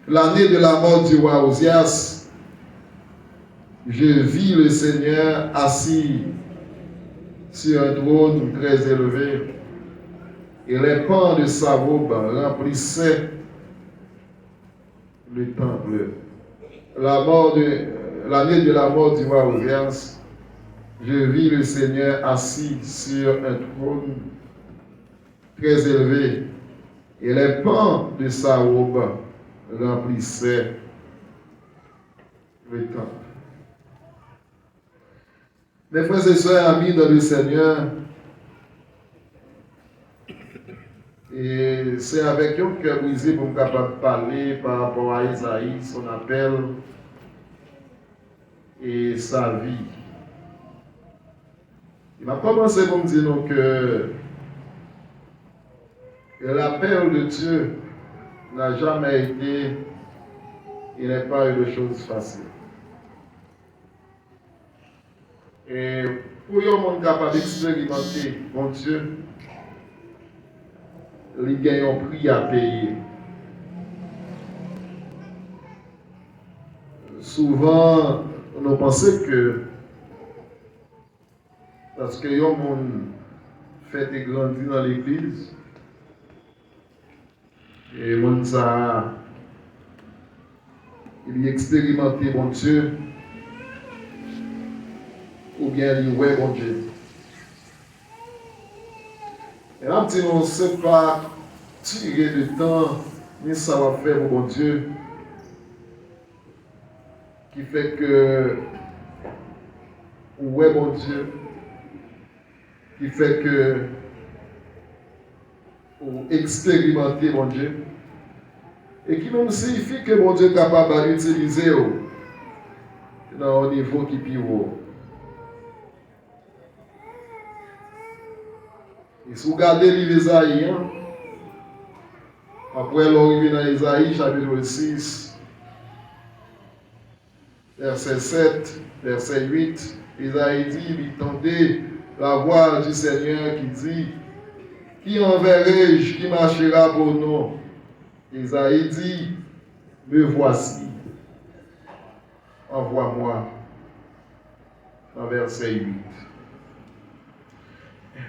l'année de la mort du roi Osias, je vis le Seigneur assis sur un trône très élevé, et les pans de sa robe remplissaient le temple. L'année de la mort du roi Osias, je vis le Seigneur assis sur un trône très élevé, et les pans de sa robe remplissaient le temple. Mes frères et sœurs, amis dans le Seigneur, et c'est avec un cœur brisé pour me capable de parler par rapport à Isaïe, son appel et sa vie. Il m'a commencé pour me dire donc, que l'appel de Dieu n'a jamais été, il n'est pas eu de choses faciles. Et pour que monde capable d'expérimenter mon Dieu, il y a un prix à payer. Souvent, on pense que parce que yon monde fait et grandi dans l'église, et monde ça, il y a expérimenté mon Dieu, ou bien il ouais mon Dieu. Et là, on ne sait pas tirer de temps, ni ça va faire pour mon Dieu, qui fait que, ouais mon Dieu, qui fait que, ou expérimenter mon Dieu, et qui même signifie que mon Dieu est capable d'utiliser dans un niveau qui est plus haut. Et si vous regardez le livre d'Isaïe, après l'arrivée dans Isaïe, chapitre 6, verset 7, verset 8, Isaïe dit, il entendait la voix du Seigneur qui dit, qui enverrai-je, qui marchera pour nous? Isaïe dit, me voici, envoie-moi, en verset 8.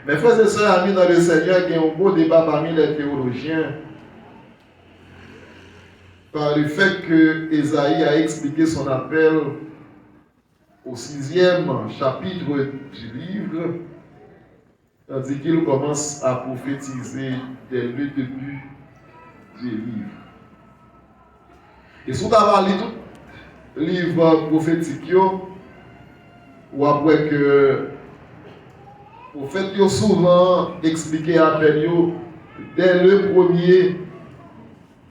Mes frères et sœurs, amis dans le Seigneur, il y a un beau débat parmi les théologiens par le fait que Isaïe a expliqué son appel au 6e chapitre du livre, tandis qu'il commence à prophétiser dès le début du livre. Et si vous avez lu tout le livre prophétique, ou après que le prophète a souvent expliqué l'appel dès le premier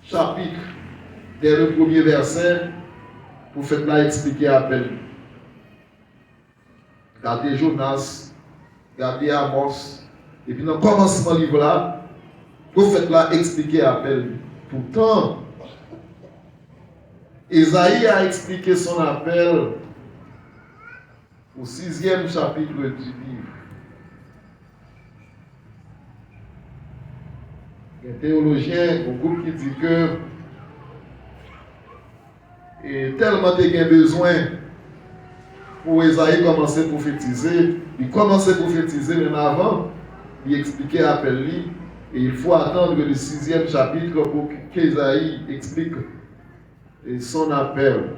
chapitre, dès le premier verset, le prophète a expliqué l'appel. Regardez Jonas, regardez Amos, et puis dans le commencement du livre là, le prophète a expliqué l'appel. Pourtant, Isaïe a expliqué son appel au 6e chapitre du livre. Il y a un théologien, un groupe qui dit que tellement il y a besoin pour Isaïe commencer à prophétiser, il commençait à prophétiser même avant, il expliquait l'appel, et il faut attendre le 6e chapitre pour qu'Isaïe explique son appel.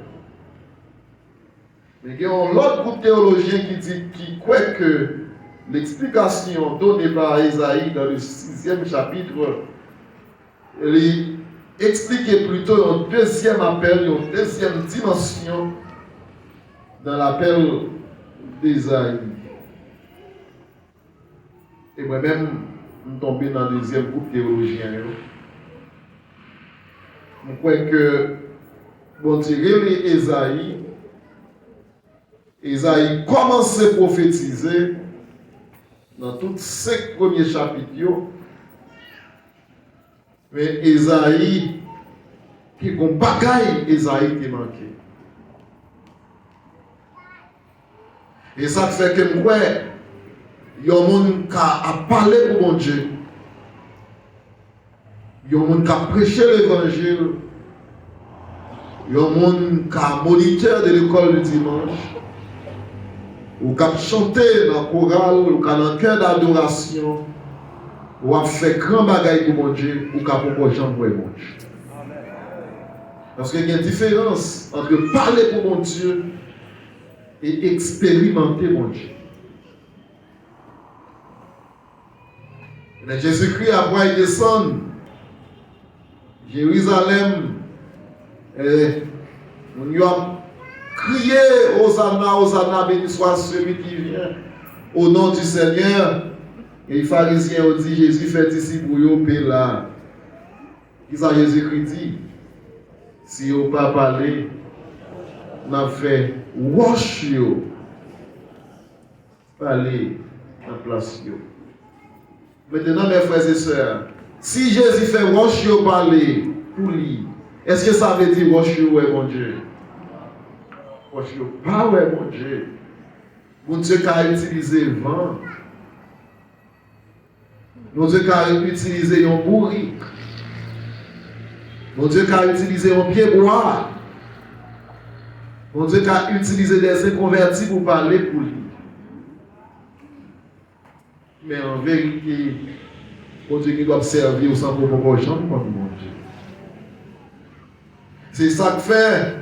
Mais il y a un autre groupe théologien qui croit que l'explication donnée par Isaïe dans le 6e chapitre, il expliquait plutôt un deuxième appel, une deuxième dimension dans l'appel d'Isaïe. Et moi-même, je suis tombé dans le deuxième groupe théologien. Je crois que, bon, tirer Isaïe commençait à prophétiser dans tous ces premiers chapitres. Mais Isaïe, qui est un bagaille, Isaïe qui manqué. Et ça fait que moi, il y a un monde qui a parlé pour mon Dieu. Il y a un monde qui a prêché l'évangile. Il y a un monde qui est moniteur de l'école du dimanche, ou qui a chanté dans le choral, ou qui a un cœur d'adoration, ou a fait grand bagaille pour mon Dieu, ou qui a pour gens pour mon Dieu. Parce qu'il y a une différence entre parler pour mon Dieu et expérimenter mon Dieu. Mais Jésus-Christ, après il descend, Jérusalem, et on lui a crié, Hosanna, Hosanna, béni soit celui qui vient au nom du Seigneur. Et les pharisiens ont dit, Jésus fait ici pour vous, paix là. Qu'est-ce que Jésus-Christ dit? Si vous pas parlé, on a fait wash you. Parler en place you. Maintenant, mes frères et sœurs, si Jésus fait wash you parler pour lui, est-ce que ça veut dire wash you, ouais, mon Dieu? Wash you, pas ouais, mon Dieu. Mon Dieu qui a utilisé le vent. Mon Dieu qui a utilisé un bourrique. Mon Dieu qui a utilisé un pied bois. Mon Dieu qui a utilisé des inconvertis pour parler pour lui. Mais en vérité, mon Dieu qui doit servir au sein de vos gens comme mon Dieu. C'est ça que fait.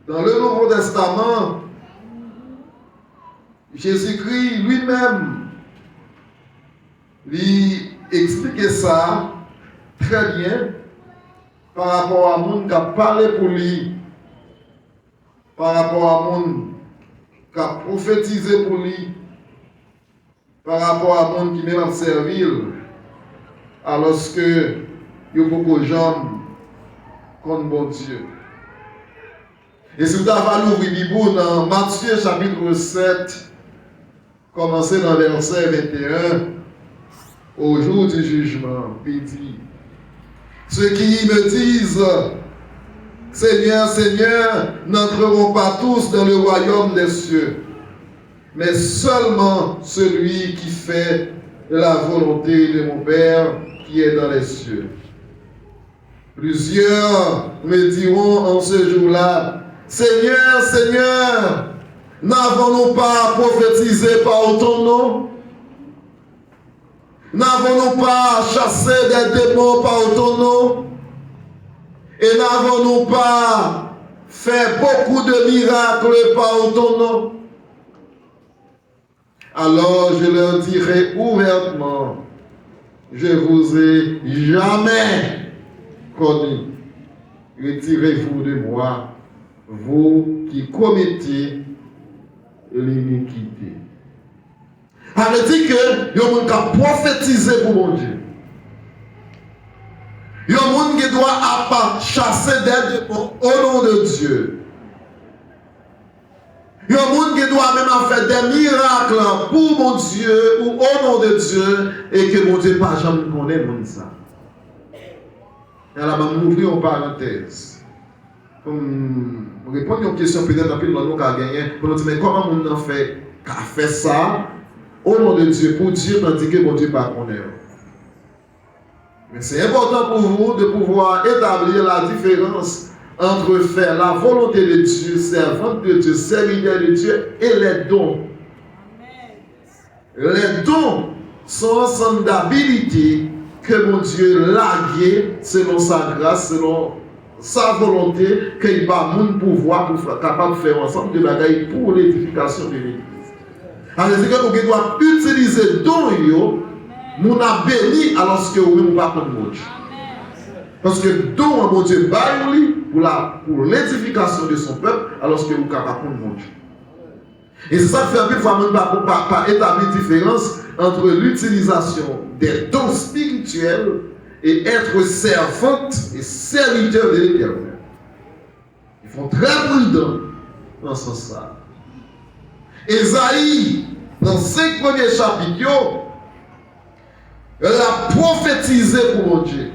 Dans le Nouveau Testament, Jésus-Christ lui-même lui expliquait ça très bien par rapport à monde qui a parlé pour lui, par rapport à monde qui a prophétisé pour lui, par rapport à monde qui même a servi, alors que il y a beaucoup de gens contre bon Dieu. Et si vous avez l'ouvrir la Bible dans Matthieu chapitre 7, commencez dans verset 21, au jour du jugement, il dit, ceux qui me disent, Seigneur, Seigneur, n'entreront pas tous dans le royaume des cieux, mais seulement celui qui fait la volonté de mon Père qui est dans les cieux. Plusieurs me diront en ce jour-là, Seigneur, Seigneur, n'avons-nous pas prophétisé par ton nom? N'avons-nous pas chassé des démons par ton nom? Et n'avons-nous pas fait beaucoup de miracles par ton nom? Alors je leur dirai ouvertement, je vous ai jamais connu. Retirez-vous de moi, vous qui commettez l'iniquité. Ça veut dire que il y a un monde qui a prophétisé pour mon Dieu. Il y a un monde qui doit chasser des démons au nom de Dieu. Il y a un monde qui doit même faire des miracles pour mon Dieu ou au nom de Dieu et que mon Dieu pas jamais connaît ça. Et là, je vais ouvrir une parenthèse. Comme répondre à une question peut-être un peu dans nous qui a gagné. Pour nous dire, mais comment on a fait ça au nom de Dieu pour Dieu tandis que mon Dieu ne connaît pas. Mais c'est important pour vous de pouvoir établir la différence entre faire la volonté de Dieu, servante de Dieu, serviteur de Dieu et les dons. Les dons sont un ensemble d'habilités que mon Dieu l'a gué selon sa grâce, selon sa volonté, qu'il va mon pouvoir pour capable de faire ensemble de bagailles pour l'édification de l'Église. Alors, c'est que vous doit utiliser dons, nous a béni alors que vous ne pas comme mon Dieu. Parce que don mon Dieu baille pour l'édification de son peuple alors que vous ne pouvez pas comme mon Dieu. Et c'est ça qui fait un peu pas établir différence entre l'utilisation des dons spirituels et être servante et serviteur de l'Éternel. Ils font très prudent dans ce sens-là. Ésaïe, dans 5 premiers chapitres, elle a prophétisé pour mon Dieu.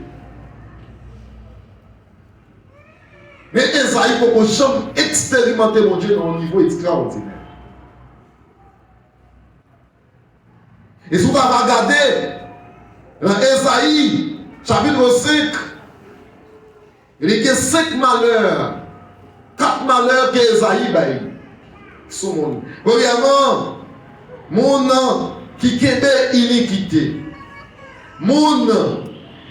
Mais Ésaïe, pour qu'on chante expérimenter mon Dieu dans un niveau extraordinaire. Et si vous regardez dans Ésaïe, chapitre 5, Il y a 5 malheurs, 4 malheurs que Esaïe baille. Premièrement, mon qui kebe iniquité. Mon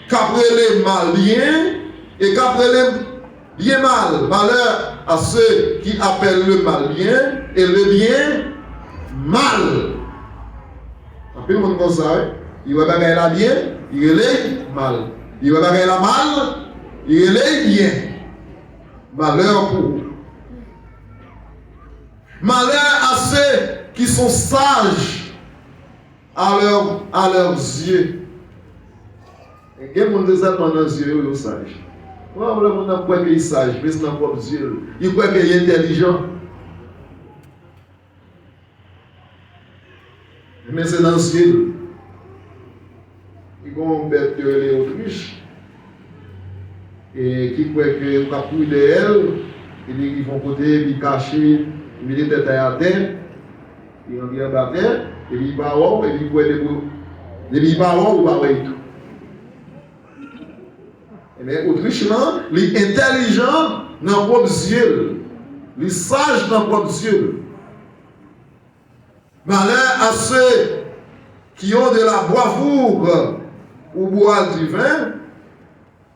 qu'après malien et qu'après bien mal. Malheur à ceux qui appellent le mal bien et le bien mal. Après, le monde comme ça, il va bagailler la bien, il relève mal. Il va bagailler la mal, il relève bien. Malheur pour vous. Malheur à ceux qui sont sages à leurs yeux. Et quel monde de ça dans leurs yeux, ils sont sages. Moi, le monde n'a pas qu'il est sage, mais c'est dans leurs yeux. Il croit qu'il est intelligent. Mais c'est dans le ciel. Ils ont bête de les autruches. Et qui croit que la couille de elle, ils vont côté, ils cachent, ils mettent tête à terre, ils ont bien à terre, et ils parlent, et ils croient les parlent ou pas tout. Mais Autriche, les intelligents n'ont pas de yeux, les sages n'ont pas de yeux. Malheur à ceux qui ont de la bravoure ou boire du vin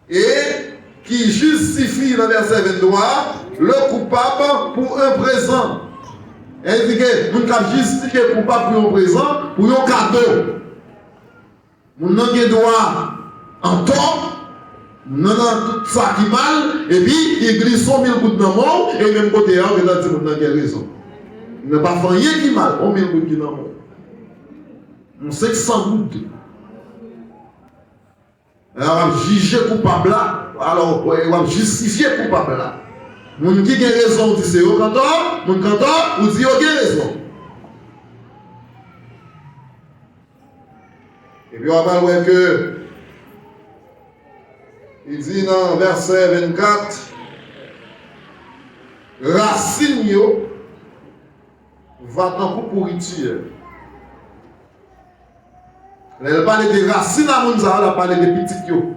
et qui justifient dans le verset 23 le coupable pour un présent. Indiqué, nous avons justifié le coupable pour un présent, pour un cadeau. Nous avons droit en tort. Non, tout ça qui mal, et puis il glisse 100 000 gouttes dans le monde, et même côté, il a dit qu'on a raison. Il n'a pas fait rien qui mal, 1 000 gouttes dans le monde. On sait que 100 gouttes. Alors, on va juger coupable là, alors on va justifier coupable là. Mon qui a raison, on dit c'est au canton, mon canton, on dit ok raison. Et puis on va voir que il dit dans verset 24, racine yo va tant pour pourriture. Elle parle de racines à Mounza, elle parle de petites yo.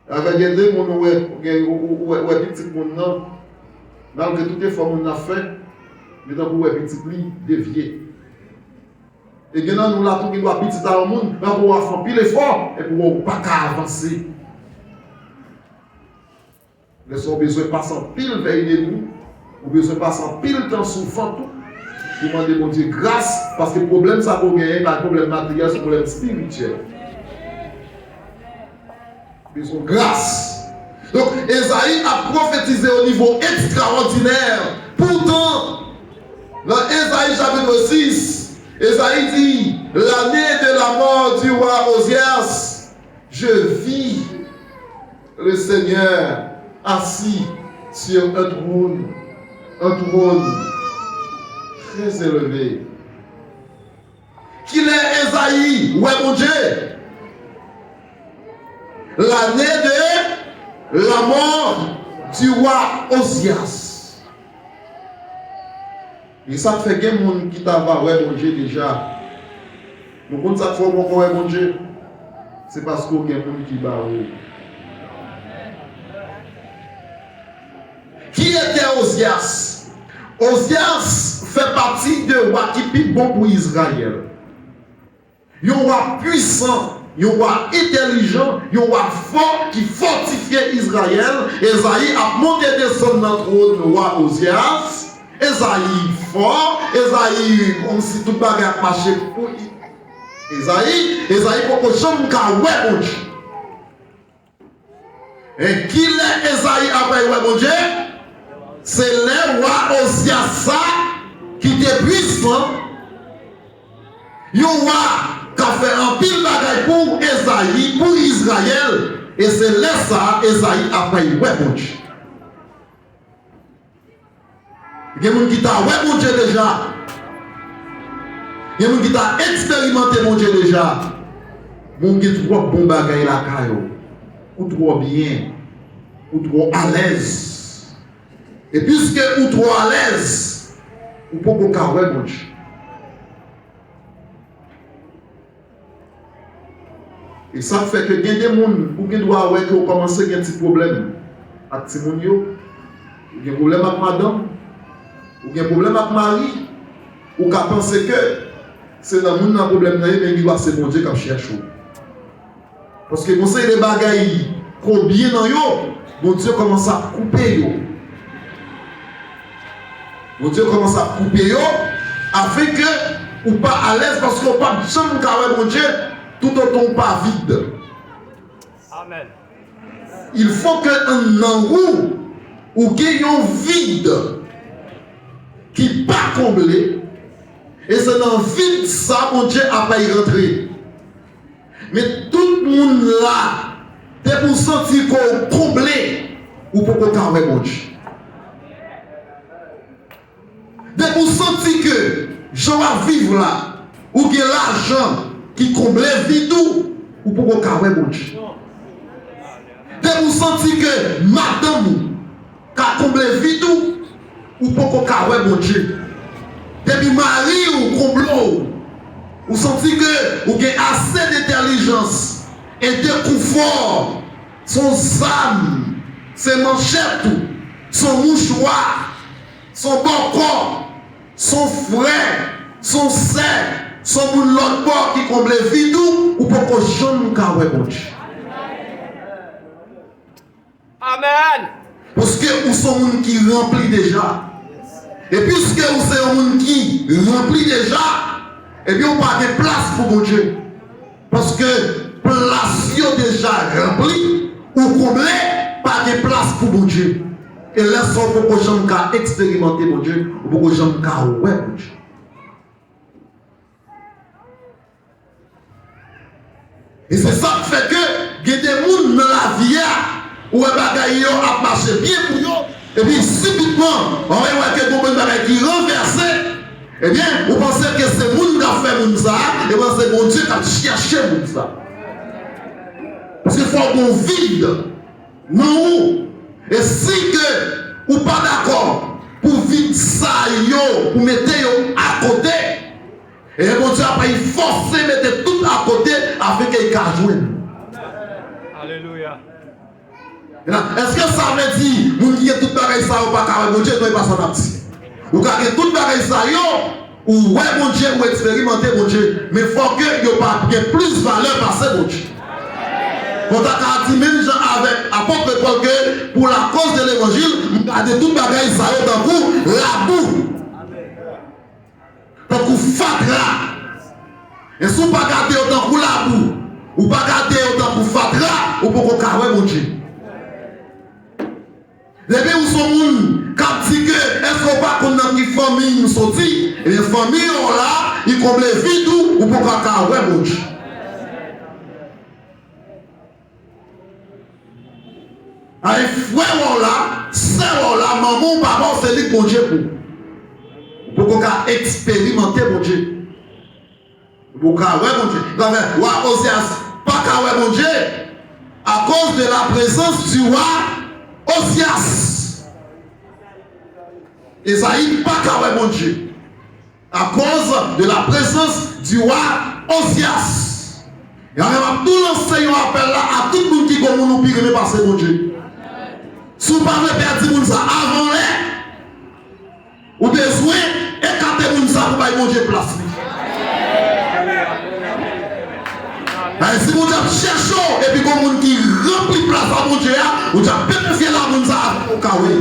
Avec des gens ouais petit monde non, malgré toutes les formes on a fait, mais dans pour petit li dévier. Et que nous la tout qui doit petit à monde, mais pour faire pile effort et pour pas avancer. Nous avons besoin de passer en pile veille de nous, nous avons besoin de passer en pile temps souffrant tout. Demander mon Dieu grâce, parce que le problème ça pour gagner, pas le problème matériel, c'est le problème spirituel. Besoin de grâce. Donc Esaïe a prophétisé au niveau extraordinaire. Pourtant, dans Esaïe chapitre 6, Esaïe dit, l'année de la mort du roi Osias, je vis le Seigneur assis sur un trône très élevé. Qu'il est Esaïe, ouais mon Dieu, l'année de la mort du roi Osias. Et ça fait que les gens qui t'avaient ouais mon Dieu déjà. Nous comptons ça fois qu'on ouais mon Dieu. C'est parce qu'il y a des gens qui bat. Qui était Osias? Osias fait partie de roi qui est bon pour Israël. Un roi puissant, un roi intelligent, un roi fort qui fortifiait Israël. Esaïe a monté descendre dans le trône le roi Osias. Esaïe fort, Esaïe comme si tout le monde a marché pour Esaïe pour que j'aime qu'à ouais et qui est Esaïe après ouais mon Dieu? C'est le roi Osias qui était puissant. Un roi qui a fait un pile bagaille pour Esaïe, pour Israël. Et c'est là ça, Esaïe après ouais mon Dieu. Il y a des gens qui t'a ouais mon Dieu déjà. Il y a des gens qui t'a expérimenté mon Dieu déjà. Mon Dieu trop bon bagaille la caillou. Ou trop bien. Ou trop à l'aise. Et puisque ou trop à l'aise, ou pas qu'on ouais, mon Dieu. Et ça fait que il y a des gens qui doivent commencer à avoir des problèmes avec ces gens. Ou des problèmes avec madame, ou des problèmes avec mari, ou qui pensent que c'est dans le monde qui a un problème, mais il doit se bon Dieu qui cherche. Parce que quand les bagailles trop bien dans eux, bon Dieu commence à couper eux. Bon Dieu commence à couper eux afin que ou pas à l'aise parce qu'on pas jamais carré mon Dieu tout autant pas vide. Amen. Il faut que un roue ou qu'il y ait un vide qui pas comblé et c'est dans le vide ça mon Dieu a pas y rentrer. Mais tout le monde là, c'est pour sentir qu'on comblé ou pour qu'on carré mon Dieu. C'est pour sentir que je vais vivre là, ou que l'argent qui comble vide ou pour qu'on carré mon Dieu. C'est pour sentir que madame qui a comblé vide ou pour qu'on carré mon Dieu. Depuis mari ou comble ou sentir que vous avez assez d'intelligence et de confort, son âme, ses manchettes, son mouchoir, son bon corps, son frère, son sœur, son moun l'autre bord qui comble vide ou pour que jamais nous carré bon Dieu. Amen. Parce que vous sont moun qui remplit déjà. Et puisque vous êtes un monde qui remplit déjà, et bien on n'a pas de place pour mon Dieu. Parce que place est déjà remplie ou comblée, pas de place pour mon Dieu. Et laissons pour que j'aime expérimenter mon Dieu, ou pour que j'aime ouais mon Dieu. Et c'est ça qui fait que il y a des gens dans la vie où les bagailles ont marché bien pour eux. Et puis subitement, on va voir que les bagailles qui renversent. Eh bien, vous pensez que c'est le monde qui a fait le ça, et bien c'est mon Dieu qui a cherché le ça. Parce qu'il faut qu'on vide. Non. Et si que vous n'êtes pas d'accord pour vide ça, pour mettre à côté, et mon Dieu a pas forcé mettre tout à côté afin qu'il puisse jouer. Alléluia. Est-ce que ça veut dire que vous avez tout pareil ça ou pas car mon Dieu ne pas s'en petit? Ou car tout pareil ça ou ouais mon Dieu ou expérimenter mon Dieu, mais il faut que il y ait plus valeur passer mon Dieu. On a dit même gens avec apôtre Paul que pour la cause de l'évangile, gardez tout pareil ça dans vous la boue. Donc vous fatra. Et si vous ne pas garder autant pour la boue, ou pas garder autant pour fatra, ou pour qu'on carre mon Dieu. Les gens où sont qui disent que est-ce qu'on pas qu'on a une famille nous sorti, et les familles là, ils comblent vide ou pour qu'on carre mon Dieu. Avec frère là, sœur là, maman, papa, c'est lui mon Dieu pour qu'on expérimenter mon Dieu. Pour qu'on mon Dieu. Roi Osias, pas qu'à mon Dieu, à cause de la présence du roi Osias. Esaïe, pas qu'à mon Dieu. À cause de la présence du roi Osias. Et on va tout l'enseignant appel là à tout le monde qui comme nous pire passer mon Dieu. Si vous parlez perdre ça avant l'air, ou besoin écarter moun ça pour bailler mon Dieu place. Si vous cherchez et puis comme moun qui remplit place à mon Dieu, vous avez pétrifié la moun ça au kawé.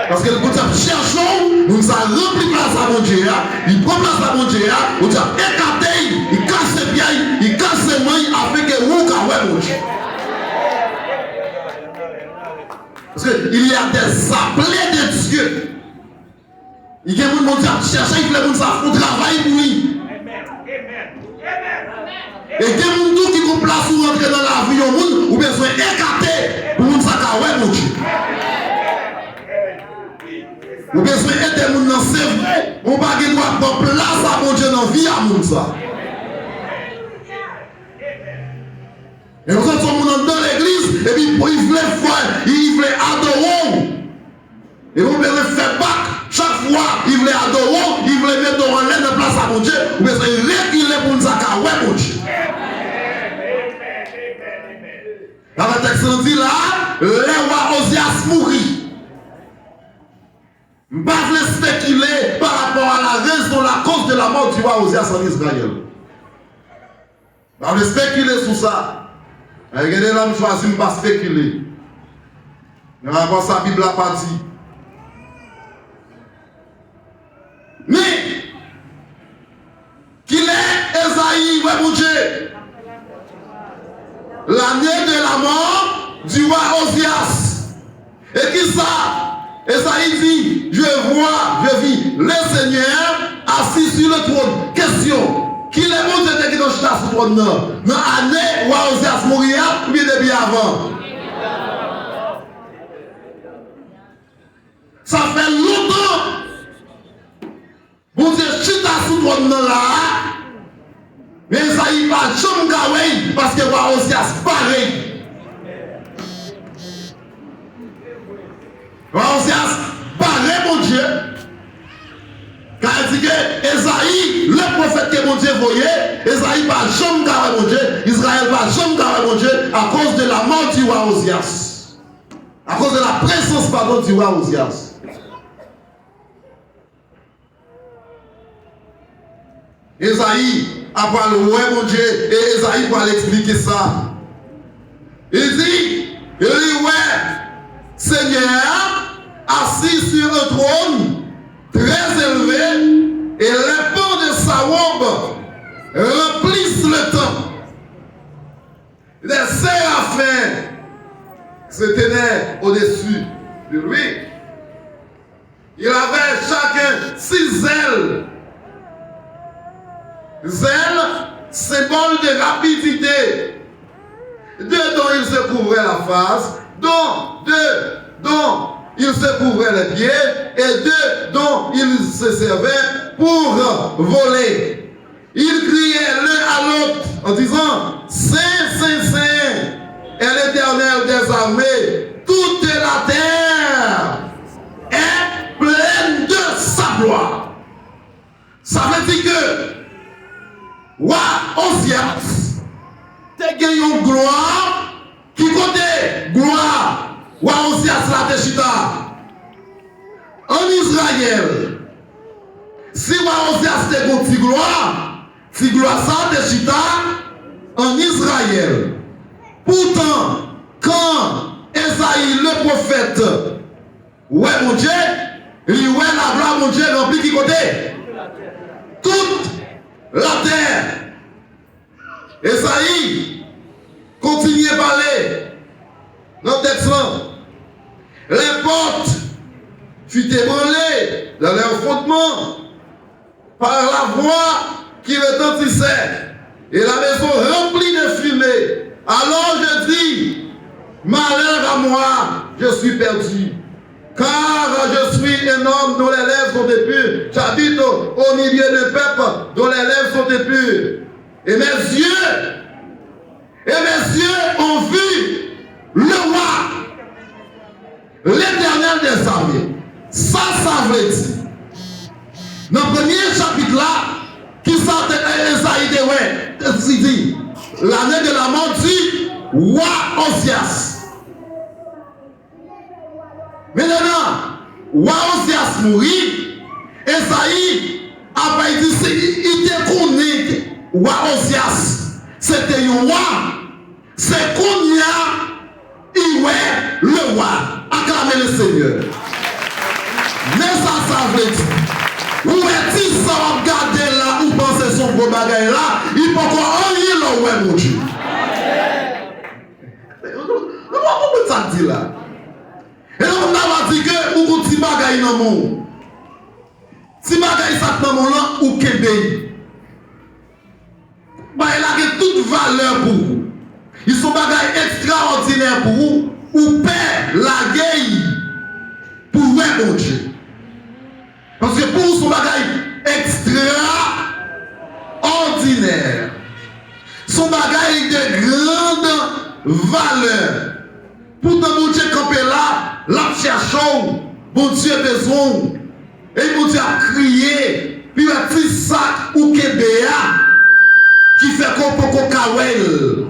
Parce que vous cherchez, moun ça remplit place à mon Dieu, il prend place à mon Dieu, vous avez écarté, il casse ses pieds, il casse ses mains afin que vous kawé mon Dieu. Parce qu'il y a des appelés de Dieu. Il y a des gens qui cherchent, ils veulent faire travail pour lui. Et il y a des gens qui ont place pour rentrer dans la vie, ou besoin d'écarter pour nous faire mon Dieu. Ou besoin d'aider les gens, c'est vrai. On ne peut pas prendre place à mon Dieu dans la vie à mon ça. Et nous sommes dans l'église, et puis ils voulaient faire, ils voulaient adorer. Et vous pouvez faire bac, chaque fois, ils voulaient adorer, ils voulaient mettre en l'air de place à mon Dieu, vous pouvez reculer pour nous accaler, mon Dieu. Avec texte dit là, les rois Osias mourit. Je ne vais pas spéculer par rapport à la raison, la cause de la mort du roi Osias en Israël. Je ne vais pas spéculer sur ça. Regardez là, je choisis de ne pas spéculer. Mais rapport à la Bible n'a pas dit. Mais, qu'il est Esaïe, ouais, mon Dieu, l'année de la mort du roi Osias. Et qui ça? Esaïe dit, je vis le Seigneur assis sur le trône. Question, qui est mon Dieu qui est sur le trône? Dans l'année où Osias mourit, ou bien depuis avant? Ça fait longtemps. Bon Dieu, chita sous le trône là. Mais ça y va jamais parce que roi Osias pareil. Roi Osias pareil, mon Dieu. Car il dit que Esaïe, le prophète que mon Dieu voyait, Esaïe va jamais garder mon Dieu, Israël va jamais garder mon Dieu à cause de la mort du roi Osias. À cause de la présence, pardon, du roi Osias. Esaïe a parlé, ouais mon Dieu, et Esaïe va l'expliquer ça. Il dit, ouais, Seigneur, assis sur un trône très élevé, et les pans de sa robe remplissent le temps. Les séraphins se tenaient au-dessus de lui. Il avait chacun 6 ailes. Zèle, symbole de rapidité. Deux dont il se couvrait la face, dont il se couvrait les pieds, et deux dont il se servait pour voler. Ils criaient l'un à l'autre en disant, Saint, Saint, Saint est l'Éternel des armées, toute la terre est pleine de sa gloire. Ça veut dire que roi Osias, te gagné une gloire qui comptait gloire. Roi Osias la Teshita. En Israël, si roi Osias te gagné si gloire ça Teshita en Israël. Pourtant, quand Esaïe le prophète, ouais mon Dieu, il ouais la gloire mon Dieu remplie qui côté? Toute la terre. Esaïe continue à parler dans le texte là. Les portes furent ébranlées dans leur fondement par la voix qui retentissait et la maison remplie de fumée. Alors je dis, malheur à moi, je suis perdu. Car je suis un homme dont les lèvres sont impures. J'habite au milieu d'un peuple dont les lèvres sont impures. Et mes yeux ont vu le roi, l'Éternel des armées. Ça veut dire. Dans le premier chapitre là, qui sortait Esaïe dit, l'année de la mort du roi Osias. Maintenant, roi Osias mourit, Esaïe a pas dit, il était connu, roi Osias, c'était un roi, c'est qu'on y a, il est le roi, acclamez le Seigneur. Mais ça veut dire, où est-il ça, regarder là, où pensez son gros bagage là, il peut encore enrier le roi, mon Dieu. Comment ça dit là? Et donc, on a dit que vous avez des bagailles dans le monde. Si vous avez dans le monde, vous avez des il a toute valeur pour vous. Ils sont bagailles extraordinaires pour vous. Ou père la gueule pour vous, mon Dieu. Parce que pour vous, sont bagailles extraordinaires. Sont bagailles de grande valeur. Pourtant, mon Dieu campé là, la cherchons, mon Dieu besoin. Et mon Dieu a crié, puis il a petit sac ou kébéa, qui fait qu'on peut kawel,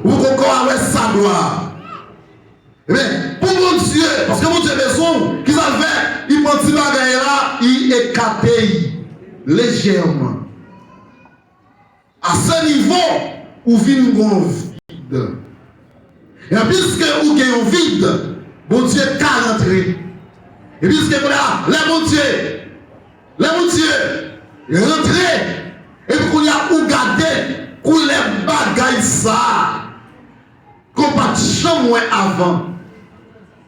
ou qu'on kawel sa gloire. Eh bien, pour mon Dieu, parce que mon Dieu besoin, qu'ils ont fait, il prend petit bagage là, il écarte légèrement. À ce niveau, où vient un vide. Et puisque vous avez un vide, mon Dieu qu'à rentrer. Et puisque vous avez mon Dieu, rentrer. Et puis qu'on y a ou garder, qu'on les bagailles ça, qu'on pas de chambre avant.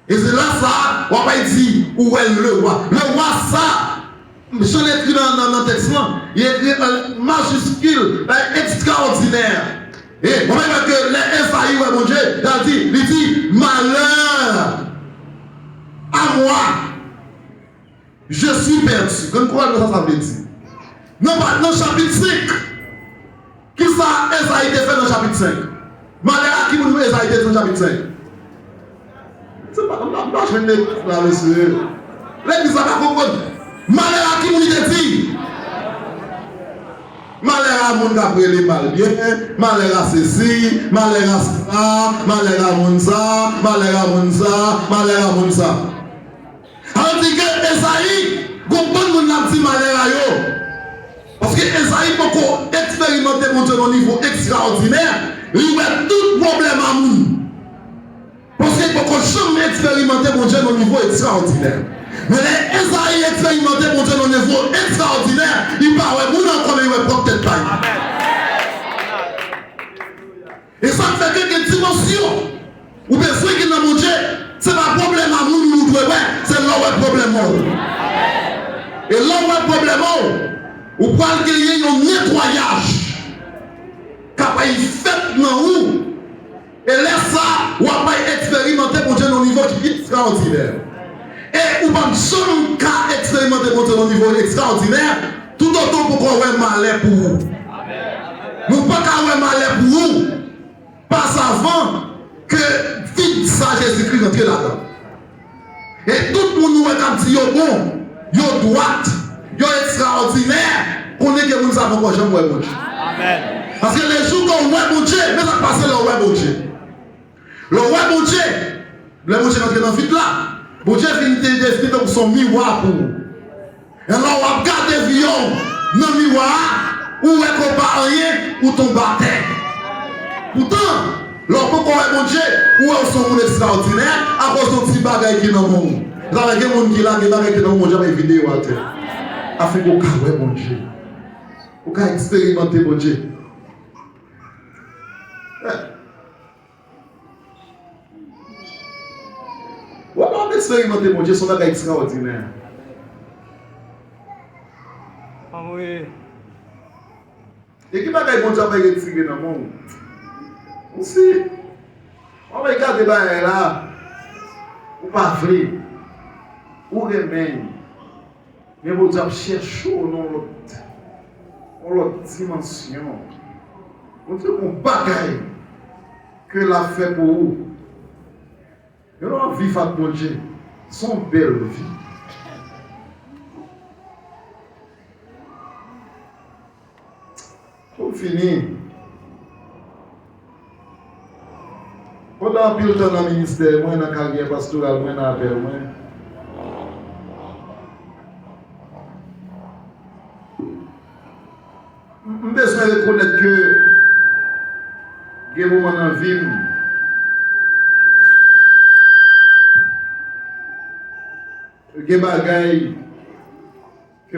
Et c'est là ça, on va dire, où est le roi. Le roi ça, j'en ai écrit dans le texte là, il est écrit en majuscule, extraordinaire. Et on va dire que les Esaïe, ouais, mon Dieu, il dit, malheur à moi, je suis perdu. Comme quoi ça veut dire? Non, pas dans le chapitre 5. Qui ça Esaïe fait dans le chapitre 5? Malheur à qui vous Esaïe fait dans le chapitre 5? C'est pas comme là, je viens de la monsieur. L'église va pas comprendre. Malheur à qui vous dit? Malheur à mon qui a pris les mal bien, malheur à ceci, malheur à ça, malheur à mon ça, malheur à mon ça, malheur à mon ça. Alors dit que Esaïe, comprendre mon a dit malheur à yo. Parce que Esaïe peut expérimenter mon Dieu au niveau extraordinaire, il va tout problème à nous. Parce qu'il peut jamais expérimenter mon Dieu au niveau extraordinaire. Mais les Esaïe expérimenté mon Dieu au niveau extraordinaire, il parle, vous n'en connaissez pas peut-être pas. Et ça fait quelques dimensions. Ou bien ce qui est dans mon Dieu, c'est pas problème à nous, c'est là où est problème. Et là où est problème, ou pouvez gagner un nettoyage capable de faire dans vous. Et là, ça, vous allez expérimenter mon Dieu au niveau qui est extraordinaire. Et vous ne pouvez pas expérimenter mon Dieu au niveau extraordinaire, tout autant pour qu'on ait malheur pour vous. Nous ne pouvons pas avoir malheur pour vous, pas avant que vite ça Jésus-Christ entre là-dedans. Et tout le monde nous a dit, bon, yo droite, yo extraordinaire, qu'on est que nous savons quoi j'aime mon Dieu. Parce que les jours qu'on voit mon Dieu, mais ça passe le roi mon Dieu. Le roi mon Dieu, le mon Dieu rentre dans le vide là. Mon Dieu finit de donc son miroir pour vous. Et là on va regarder vion dans le miroir, où est qu'on pas rien, ou ton baptême. Pourtant, lorsqu'on voit mon Dieu, où est son monde extraordinaire, à cause de petit bagage qui est dans le monde. Il y a des gens qui là, qui est dans le monde, j'ai une vidéo à terre. Afin qu'on voit mon Dieu. Pour qu'on expérimenter mon Dieu. On va expérimenter mon Dieu, son bagage extraordinaire. Ah oui. Et qui bagage mon Dieu va retirer dans le monde? Aussi, on va regarder là, ou pas vrai, ou remède. Mais mon Dieu cherche dans l'autre dimension. Mon Dieu, on bagaille que l'a fait pour vous. Et on vit avec mon Dieu, son belle vie. Pour finir, pendant pile temps dans le ministère, moi dans la carrière pastorale, moi dans l'appel, moi. Je besoin de reconnaître que il y a des moments dans la vie, il y a des bagailles que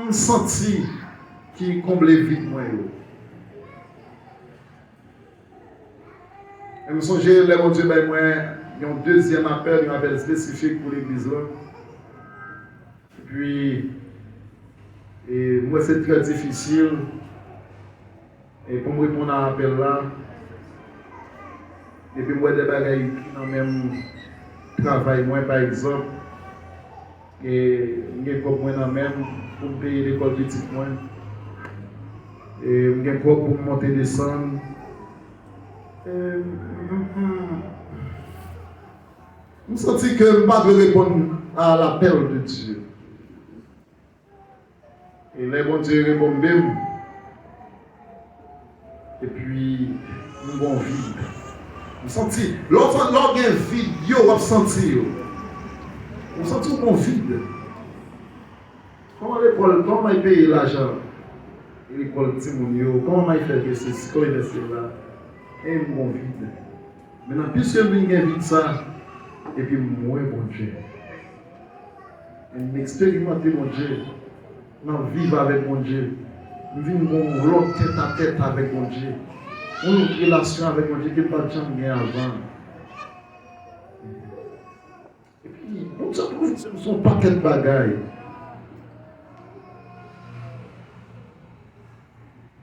je sens qui comblent vite moi. Et je songe, les mon Dieu, moi, il y a un deuxième appel, un appel spécifique pour l'église là. Puis, et moi, c'est très difficile. Et pour me répondre à l'appel là, et puis moi, des bagailles qui n'ont même travail, moi, par exemple, et je n'ai pas moi même pour me payer l'école petite moi. Et je n'ai pas pour monter et descendre. Je me sens que je ne peux pas répondre à l'appel de Dieu. Et les bons Dieu répondent même. Et puis, nous avons vide. Senti, l'autre il y a un vide, on va sentir. On sent qu'on vide. Comment l'école, comment il paye l'argent? L'école Timonio, comment il fait que c'est comment il fait cela? Et mon vide. Maintenant, puisque je viens vide ça, et puis moi, mon Dieu. M'expérimenter mon Dieu. Vivre avec mon Dieu. Vivre l'autre tête à tête avec mon Dieu. Une relation avec mon Dieu qui n'est pas jamais avant. Et puis, on se trouve son paquet de bagailles.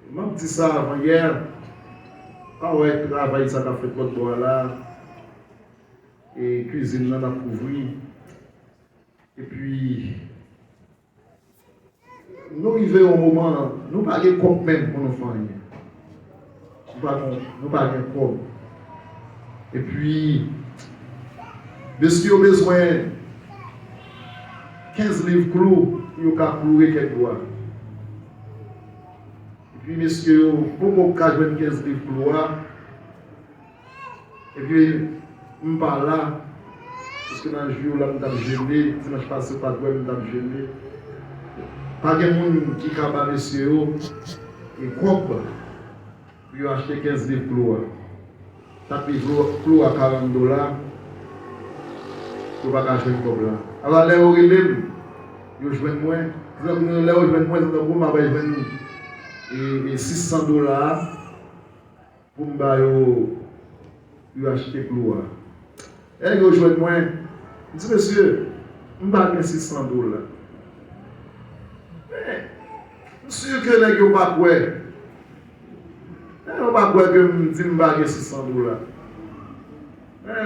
Je me dis ça avant hier. Ah ouais, travail, ça a fait votre bois là. Et cuisine, là, on a couvert. Et puis, nous arrivons au moment, nous ne parlons pas comme même pour nos familles. Nous parlons comme. Et puis, monsieur a besoin de 15 livres clous, il y a cloué quelques doigts. Et puis, monsieur, pour qu'on ait 15 livres clous, et puis, je parle là, parce que dans le jour là, je suis gêné, si je passe pas de quoi, je suis gêné. Pas de monde qui capable monsieur et coupe pour acheter 15 livres clous. Tapis clous à $40, pour pas acheter un couple là. Alors là, on relève, je joue moins. Là, je joue moins, je joue $600 pour me acheter clous. Et je joue moins. Je dis, monsieur, je ne $600. Sûr que les gens ne pas quoi. On pas quoi que me dit me $600.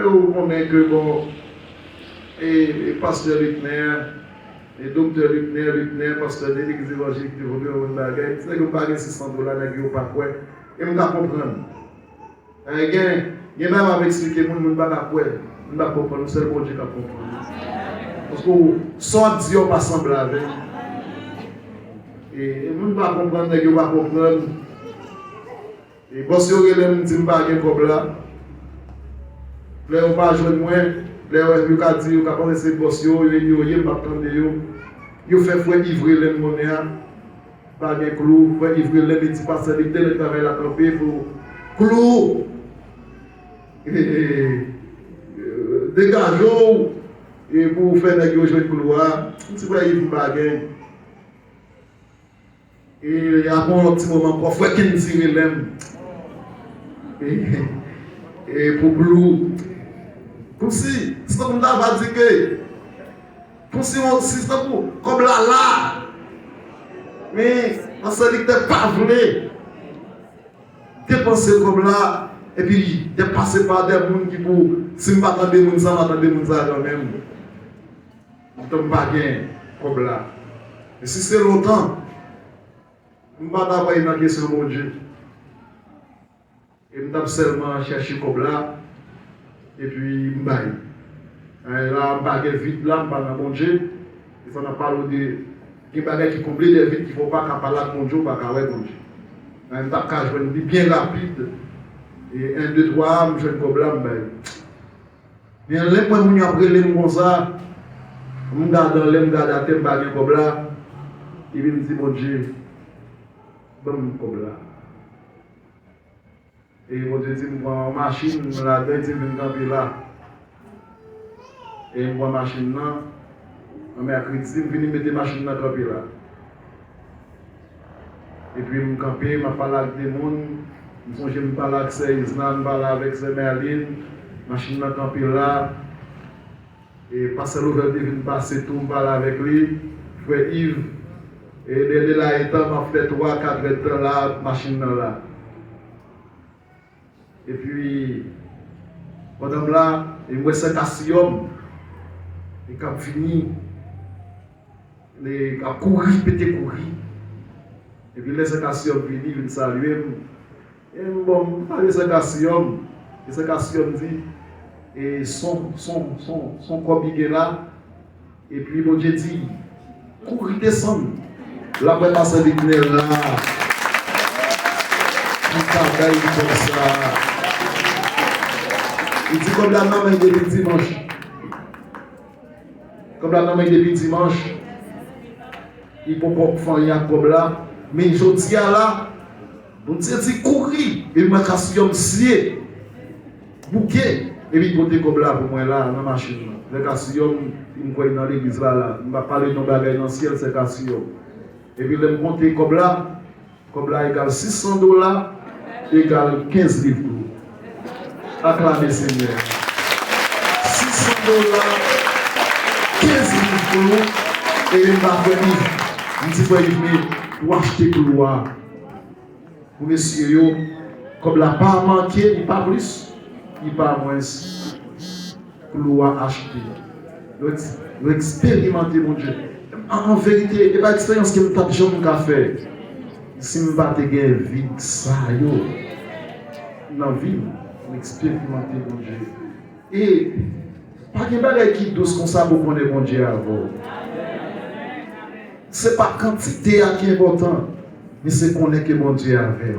On connaît que bon et pasteur Lutner et docteur Lutner, pasteur de l'église évangélique de Robert Wonbagay, c'est que pas $600 les gens pas quoi. Et on va comprendre. Il y a même expliquer mon monde pas quoi. On va comprendre, c'est le bon Dieu qui comprendre. Parce que soit Dieu pas semblable avec. Et je ne peux pas comprendre, je ne peux pas comprendre. Et si vous avez dit que je ne peux pas comprendre, là, on ne peut pas jouer moi, là, on peut dire que vous avez boss, vous avez vous fait fouet ivrer les monnaies, pas de clou, fouet ivrer les petits passalités, le travail à camper pour clou. Dégageons et pour faire des jouer de couloir, si vous avez une baguette. Et il y a un petit moment pour faire qu'il tire l'aime. Et pour Blue. Comme si, c'est comme ça, va dire que. Comme si c'est comme là. Mais, on se dit que tu n'es pas voulu. Dépenser comme là. Et puis, dépasser par des gens qui pour. Si je ne m'attends pas, ça quand même. Je ne peux pas gagner comme là. Et si c'est longtemps. Je ne vais pas avoir une question mon Dieu. Et je vais seulement chercher comme là. Et puis, je vais là, je vais vite là, je vais dans mon Dieu. Et ça n'a pas de. Il y a des qui comblent des vides qui ne faut pas parler avec mon Dieu, pas avec mon Dieu. Je vais bien rapide. Et 1, 2, 3, je vais comme là, je vais. Bien, les points où je vais les comme ça. Je vais garder la tête, je vais comme là. Et puis, je me dis, mon Dieu. Comme là. Et mon Dieu dit, je prends une machine, je la donne, je vais camper là. Et je prends la machine là. Je vais mettre la machine là, camper là. Et puis je camper, je parle avec des gens, je parle avec Islam, je parle avec Merlin, la machine là, camper là. Et passer l'ouvert, je viens passer tout, je parle avec lui, frère Yves. Et dès là, il m'a fait 3-4 temps là, machine là. Et puis, pendant là, il me reste 5 hommes. Et quand fini, il a couru, pété courir. Et puis les 5 hommes finissent, ils me saluent. Et bon, les 5 hommes, dit, et son corps est là. Et puis, bon Dieu dit, courir descendre. La paix passe de l'île là. Tout travail comme ça. Il dit comme la maman depuis dimanche. Comme la maman depuis dimanche. Il peut pas faire rien comme là. Mais je dis là, on dit courir. Et je suis un bouquet. Et puis côté comme là pour moi là, dans la machine. Le Cassillon, il me croit dans l'église là. Il m'a parlé de bagage dans le ciel, c'est Cassillon. Et puis je me compte comme là égale $600 égale 15 livres. Acclamez Seigneur. $600, 15 livres et il m'a fait il dit pour acheter couloir. Pour messieurs, comme la pas manqué, il pas plus, il pas moins. Couloir acheter. Vous expérimentez mon Dieu. En vérité, il n'y a pas d'expérience que vous avez jamais fait. Si vous n'avez pas de vie, ça y est. Dans la vie, vous expérimentez mon Dieu. Et pas de choses qui douce comme ça pour connaître mon Dieu avant. Ce n'est pas la quantité qui est importante, mais c'est connaître que mon Dieu avait.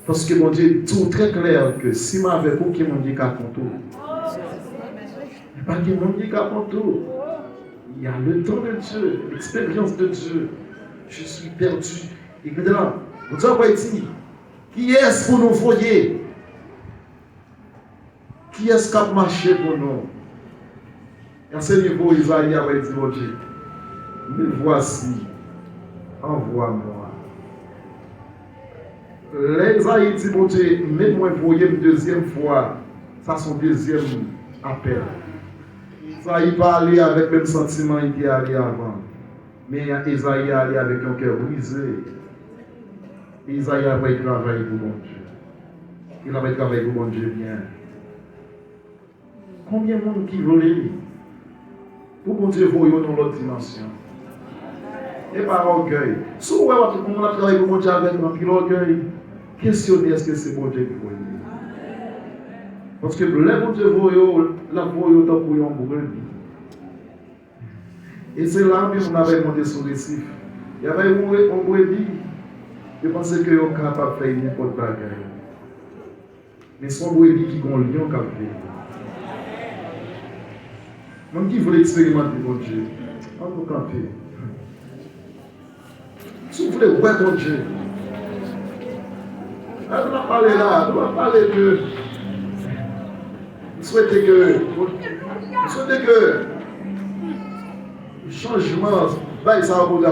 Parce que mon Dieu dit très clair que si je m'avais pour qui mon Dieu a contour. Il n'y a pas de mon Dieu qui a contour. Il y a le temps de Dieu, l'expérience de Dieu. Je suis perdu. Et maintenant, vous avez quoi dit? Qui est-ce pour nous voyer? Qui est-ce qui a marché pour nous? À ce niveau, Isaïe avait dit, mon Dieu, me voici, envoie-moi. Isaïe dit, mon Dieu, même-moi voyer une deuxième fois. Ça, son deuxième appel. Isaïe pas aller avec le même sentiment qu'il était allé avant. Mais Isaïe est allé avec un cœur brisé. Isaïe a travaillé pour mon Dieu. Il a travaillé pour mon Dieu bien. Combien de monde qui veulent pour mon Dieu voyons dans l'autre dimension? Et par orgueil. Si vous voyez tout le monde a travaillé pour mon Dieu avec un pile orgueil, questionnez est-ce que c'est mon Dieu qui voyait. Parce que le bon Dieu voyons, la voyons tant pour un brebis. Et c'est là que on avait monté sur le récif. Il y avait un brebis. Je pensais qu'ils sont capables de faire n'importe quoi. Mais son brebis qui ont un lion qui a fait. Même qui voulait expérimenter mon Dieu, on peut camper. Si vous voulez voir mon Dieu, on va parler là, on va parler de. Vous souhaitez que le changement, ça va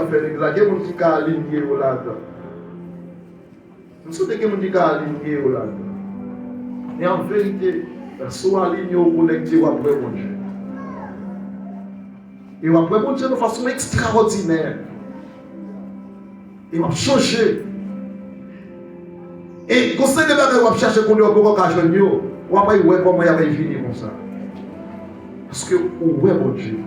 faire exactement ce qui est aligné là-dedans. Vous souhaitez que mon Dieu soit aligné là-dedans. Et en vérité, soit aligné ou connecté ou après mon Dieu. Et après mon Dieu de façon extraordinaire. Il va changer. Et quand c'est que vous allez chercher pour nous, vous allez voir comment il va finir comme ça. Parce que où est mon Dieu?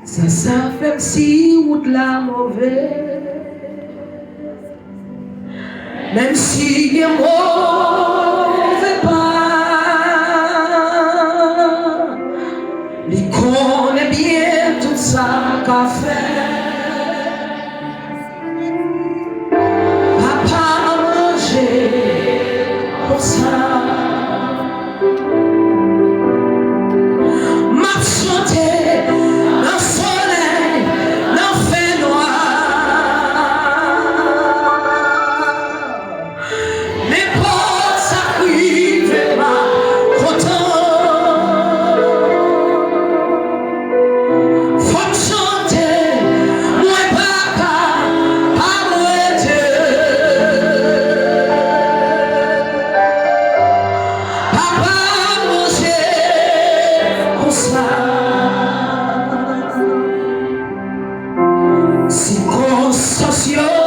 Ça fait si route la mauvaise. Même si il est mauvais pas, il connaît bien tout ça qu'a fait. Papa a mangé pour ça. M'a chanté dans le soleil, dans le fait noir. Circunstancias